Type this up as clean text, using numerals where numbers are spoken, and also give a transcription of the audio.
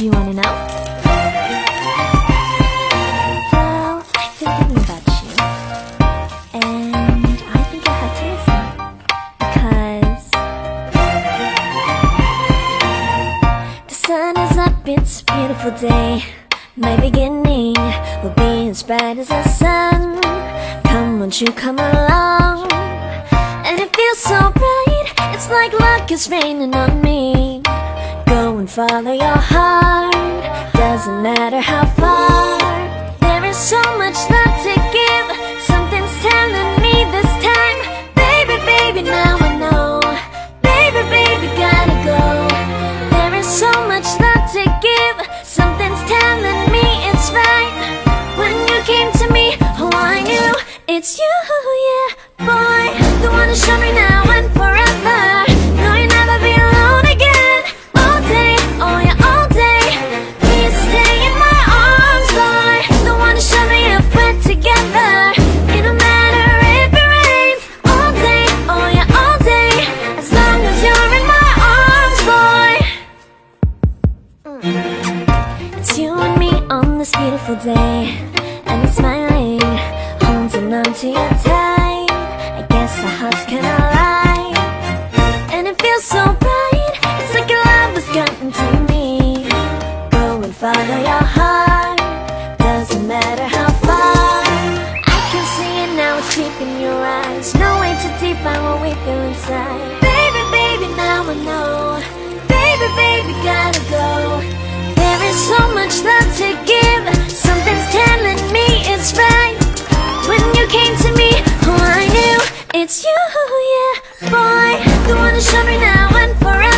Do you wanna know? Well, I've been thinking about you, and I think I have to listen, because the sun is up, it's a beautiful day. My beginning will be as bright as the sun. Come, won't you come along? And it feels so bright, it's like luck is raining on me. Go and follow your heart, doesn't matter how far. There is so much love to give, something's telling me this time. Baby, baby, now I know. Baby, baby, gotta go. There is so much love to give, something's telling me it's right. When you came to me, oh I knew it's you, yeah, boy. The one to show me now and forever. No, you'll never be alone again. All day, oh yeah, all day. Please stay in my arms, boy. The one to show me if we're together. It don't matter if it rains. All day, oh yeah, all day. As long as you're in my arms, boy. It's you and me on this beautiful day, and you're smiling, holding on to your tight. I guess our hearts can align, and it feels so bright. It's like your love has gotten to me. Go and follow your heart, doesn't matter how far. I can see it now, it's deep in your eyes. No way to define what we feel inside. Baby, baby, now I know. Baby, baby, gotta go. There is so much love to give, something's telling me it's right. When you came to me, oh I knew it's you, yeah, boy. The one to show me now and forever.